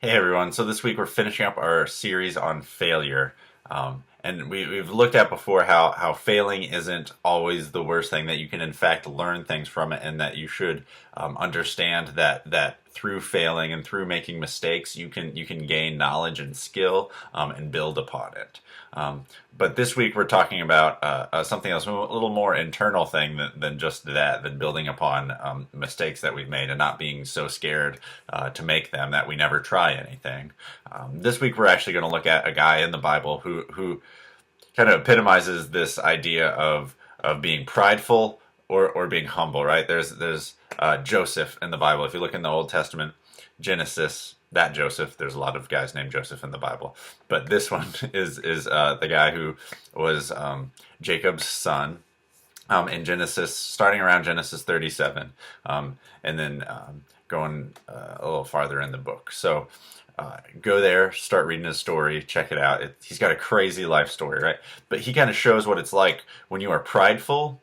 Hey everyone, so this week we're finishing up our series on failure. And we've looked at before how failing isn't always the worst thing, that you can in fact learn things from it, and that you should understand that through failing and through making mistakes, you can gain knowledge and skill and build upon it. But this week we're talking about something else, a little more internal thing than just that, than building upon mistakes that we've made and not being so scared to make them that we never try anything. This week we're actually going to look at a guy in the Bible who kind of epitomizes this idea of being prideful or being humble, right? There's Joseph in the Bible. If you look in the Old Testament, Genesis, that Joseph, there's a lot of guys named Joseph in the Bible, but this one is the guy who was Jacob's son in Genesis, starting around Genesis 37, and then going a little farther in the book. So go there, start reading his story, check it out. He's got a crazy life story, right? But he kind of shows what it's like when you are prideful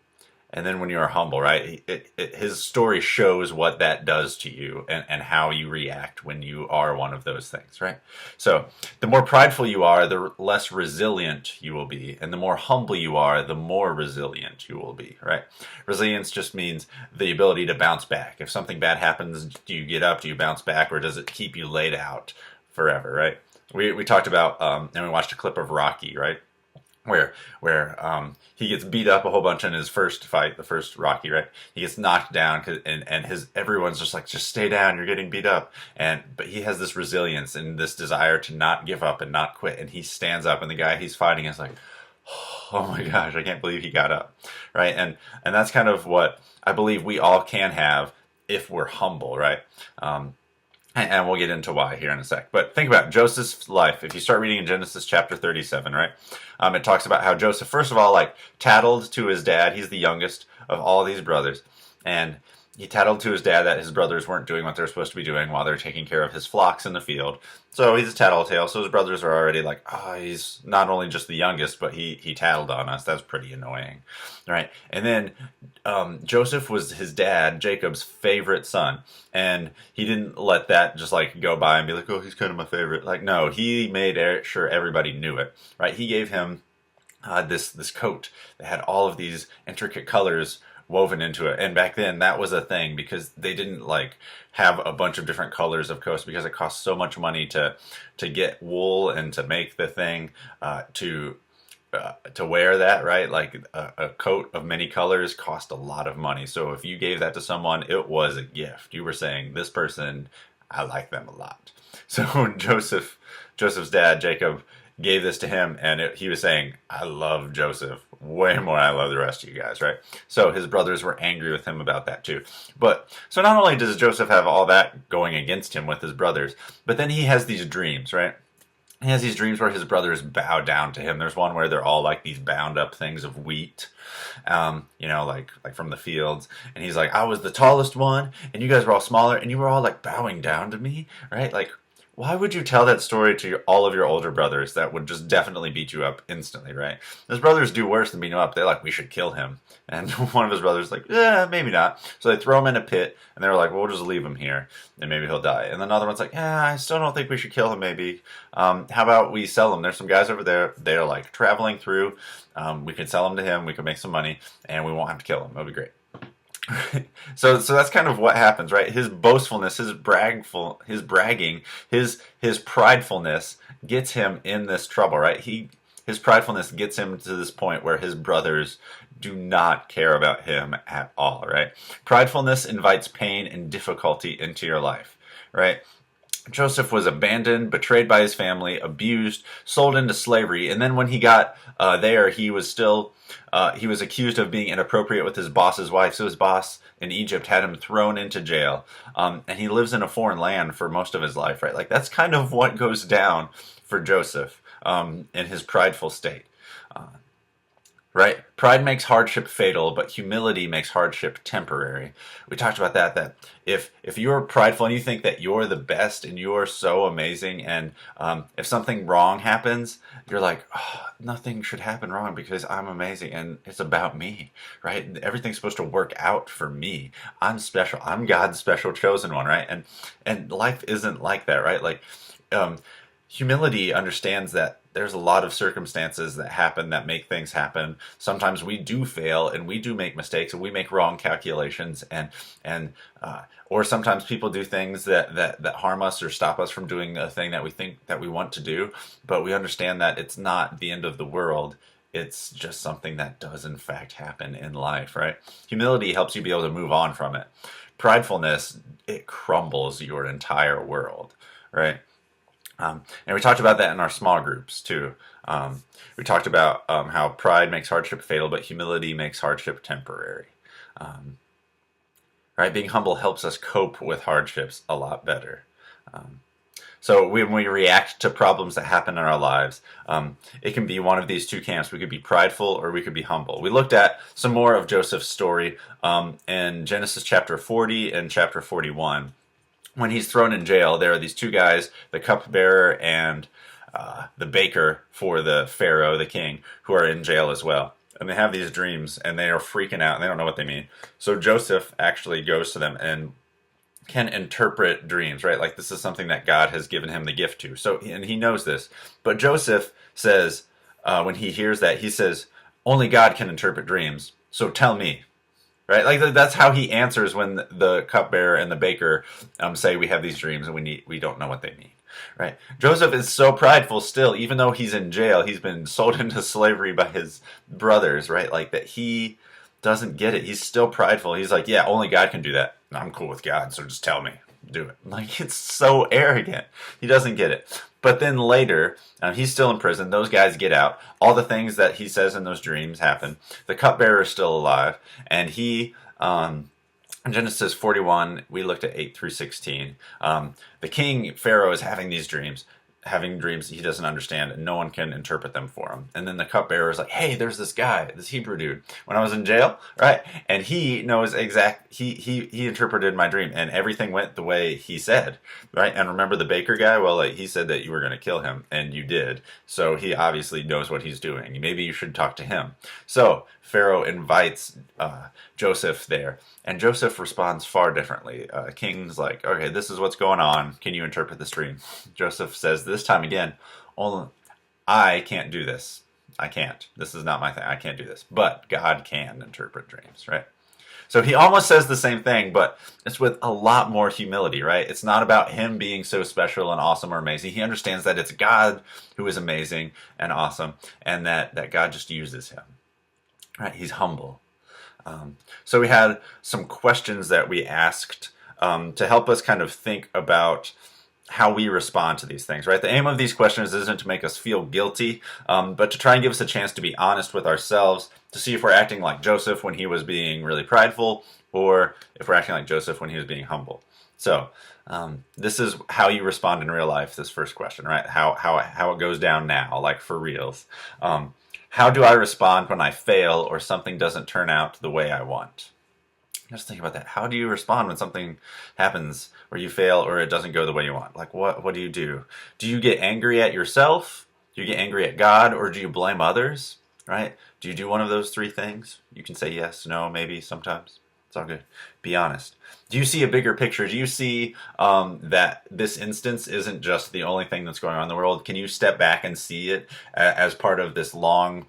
and then when you are humble, right? His story shows what that does to you and how you react when you are one of those things, right? So the more prideful you are, the less resilient you will be. And the more humble you are, the more resilient you will be, right? Resilience just means the ability to bounce back. If something bad happens, do you get up, do you bounce back, or does it keep you laid out forever, right? We talked about, and we watched a clip of Rocky, right? Where he gets beat up a whole bunch in his first fight, the first Rocky, right? He gets knocked down, and everyone's just like, just stay down, you're getting beat up. But he has this resilience and this desire to not give up and not quit, and he stands up, and the guy he's fighting is like, oh my gosh, I can't believe he got up, right? And that's kind of what I believe we all can have if we're humble, right? And we'll get into why here in a sec. But think about Joseph's life. If you start reading in Genesis chapter 37, right? It talks about how Joseph, first of all, like tattled to his dad. He's the youngest of all these brothers. And he tattled to his dad that his brothers weren't doing what they're supposed to be doing while they're taking care of his flocks in the field. So he's a tattletale. So his brothers are already like, oh, he's not only just the youngest, but he tattled on us. That's pretty annoying, right? And then Joseph was his dad, Jacob's favorite son. And he didn't let that just like go by and be like, oh, he's kind of my favorite. Like, no, he made sure everybody knew it, right? He gave him this coat that had all of these intricate colors woven into it. And back then that was a thing because they didn't like have a bunch of different colors of coats because it cost so much money to get wool and to make the thing to wear that, right? Like a coat of many colors cost a lot of money. So if you gave that to someone, it was a gift. You were saying, this person, I like them a lot. So Joseph's dad, Jacob, gave this to him, and he was saying, I love Joseph way more than I love the rest of you guys, right? So his brothers were angry with him about that too. But so not only does Joseph have all that going against him with his brothers, but then he has these dreams, right? He has these dreams where his brothers bow down to him. There's one where they're all like these bound up things of wheat, like from the fields. And he's like, I was the tallest one, and you guys were all smaller, and you were all like bowing down to me, right? Like, why would you tell that story to all of your older brothers? That would just definitely beat you up instantly, right? His brothers do worse than beating him up. They're like, we should kill him. And one of his brothers is like, yeah, maybe not. So they throw him in a pit, and they're like, well, we'll just leave him here, and maybe he'll die. And then another one's like, yeah, I still don't think we should kill him, maybe. How about we sell him? There's some guys over there. They're like traveling through. We could sell him to him. We could make some money, and we won't have to kill him. It'll be great. So that's kind of what happens, right? His boastfulness, his bragging, his pridefulness gets him in this trouble, right? His pridefulness gets him to this point where his brothers do not care about him at all, right? Pridefulness invites pain and difficulty into your life, right? Joseph was abandoned, betrayed by his family, abused, sold into slavery, and then when he got there, he was accused of being inappropriate with his boss's wife. So his boss in Egypt had him thrown into jail, and he lives in a foreign land for most of his life, right? Like that's kind of what goes down for Joseph in his prideful state. right? Pride makes hardship fatal, but humility makes hardship temporary. We talked about that if you're prideful and you think that you're the best and you're so amazing, and if something wrong happens, you're like, oh, nothing should happen wrong because I'm amazing and it's about me, right? Everything's supposed to work out for me. I'm special. I'm God's special chosen one, right? And life isn't like that, right? Like, um, humility understands that there's a lot of circumstances that happen that make things happen. Sometimes we do fail and we do make mistakes and we make wrong calculations, and or sometimes people do things that harm us or stop us from doing a thing that we think that we want to do, but we understand that it's not the end of the world. It's just something that does in fact happen in life, right? Humility helps you be able to move on from it. Pridefulness, it crumbles your entire world, right? And we talked about that in our small groups too. We talked about how pride makes hardship fatal, but humility makes hardship temporary. Um, right? Being humble helps us cope with hardships a lot better. Um, so when we react to problems that happen in our lives, it can be one of these two camps. We could be prideful or we could be humble. We looked at some more of Joseph's story in Genesis chapter 40 and chapter 41. When he's thrown in jail, there are these two guys, the cupbearer and the baker for the Pharaoh, the king, who are in jail as well. And they have these dreams, and they are freaking out, and they don't know what they mean. So Joseph actually goes to them and can interpret dreams, right? Like this is something that God has given him the gift to. So, and he knows this. But Joseph says, when he hears that, he says, only God can interpret dreams. So tell me, right? Like that's how he answers when the cupbearer and the baker say we have these dreams and we don't know what they mean, right? Joseph is so prideful still, even though he's in jail, he's been sold into slavery by his brothers, right? Like that he doesn't get it. He's still prideful. He's like, yeah, only God can do that. I'm cool with God, so just tell me, do it. Like it's so arrogant. He doesn't get it. But then later, he's still in prison. Those guys get out. All the things that he says in those dreams happen. The cupbearer is still alive, and he, in Genesis 41, we looked at 8 through 16. The king Pharaoh is having these dreams. Having dreams he doesn't understand, and no one can interpret them for him. And then the cupbearer is like, hey, there's this guy, this Hebrew dude, when I was in jail, right? And he knows he interpreted my dream, and everything went the way he said, right? And remember the baker guy? Well, like, he said that you were going to kill him, and you did. So he obviously knows what he's doing. Maybe you should talk to him. So Pharaoh invites Joseph there, and Joseph responds far differently. King's like, okay, this is what's going on. Can you interpret this dream? Joseph says this time again, only I can't do this. I can't. This is not my thing. I can't do this. But God can interpret dreams, right? So he almost says the same thing, but it's with a lot more humility, right? It's not about him being so special and awesome or amazing. He understands that it's God who is amazing and awesome, and that God just uses him, right? He's humble. So we had some questions that we asked to help us kind of think about how we respond to these things, right? The aim of these questions isn't to make us feel guilty, but to try and give us a chance to be honest with ourselves, to see if we're acting like Joseph when he was being really prideful, or if we're acting like Joseph when he was being humble. So this is how you respond in real life, this first question, right? How it goes down now, like for reals. How do I respond when I fail or something doesn't turn out the way I want? Just think about that. How do you respond when something happens where you fail or it doesn't go the way you want? Like what do you do? Do you get angry at yourself? Do you get angry at God, or do you blame others? Right? Do you do one of those three things? You can say yes, no, maybe, sometimes. It's all good. Be honest. Do you see a bigger picture? Do you see that this instance isn't just the only thing that's going on in the world? Can you step back and see it as part of this long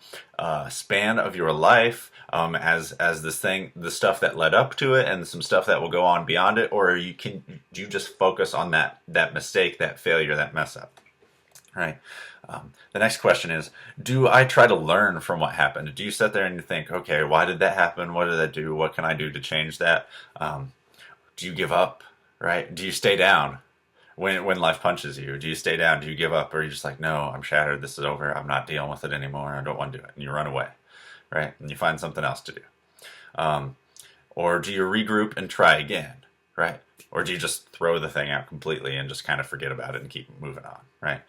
span of your life, as this thing, the stuff that led up to it, and some stuff that will go on beyond it? Or do you just focus on that mistake, that failure, that mess up? Right. The next question is, do I try to learn from what happened? Do you sit there and you think, okay, why did that happen? What did that do? What can I do to change that? Do you give up, right? Do you stay down when life punches you? Do you stay down? Do you give up? Or are you just like, no, I'm shattered. This is over. I'm not dealing with it anymore. I don't want to do it. And you run away, right? And you find something else to do. Or do you regroup and try again, right? Or do you just throw the thing out completely and just kind of forget about it and keep moving on, right?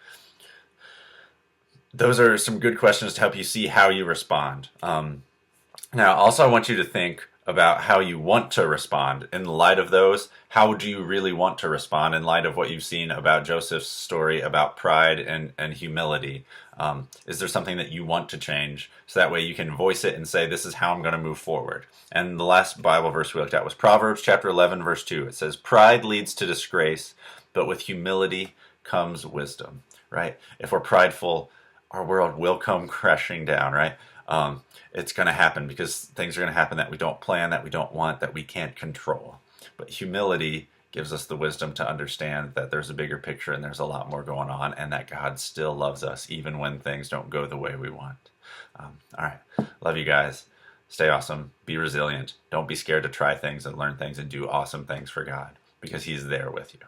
those are some good questions to help you see how you respond. Now, also, I want you to think about how you want to respond. In light of those, how do you really want to respond in light of what you've seen about Joseph's story about pride and humility? Is there something that you want to change? So that way you can voice it and say, this is how I'm going to move forward. And the last Bible verse we looked at was Proverbs chapter 11, verse 2. It says, pride leads to disgrace, but with humility comes wisdom, right? If we're prideful, our world will come crashing down, right? It's going to happen because things are going to happen that we don't plan, that we don't want, that we can't control. But humility gives us the wisdom to understand that there's a bigger picture and there's a lot more going on, and that God still loves us even when things don't go the way we want. All right. Love you guys. Stay awesome. Be resilient. Don't be scared to try things and learn things and do awesome things for God because He's there with you.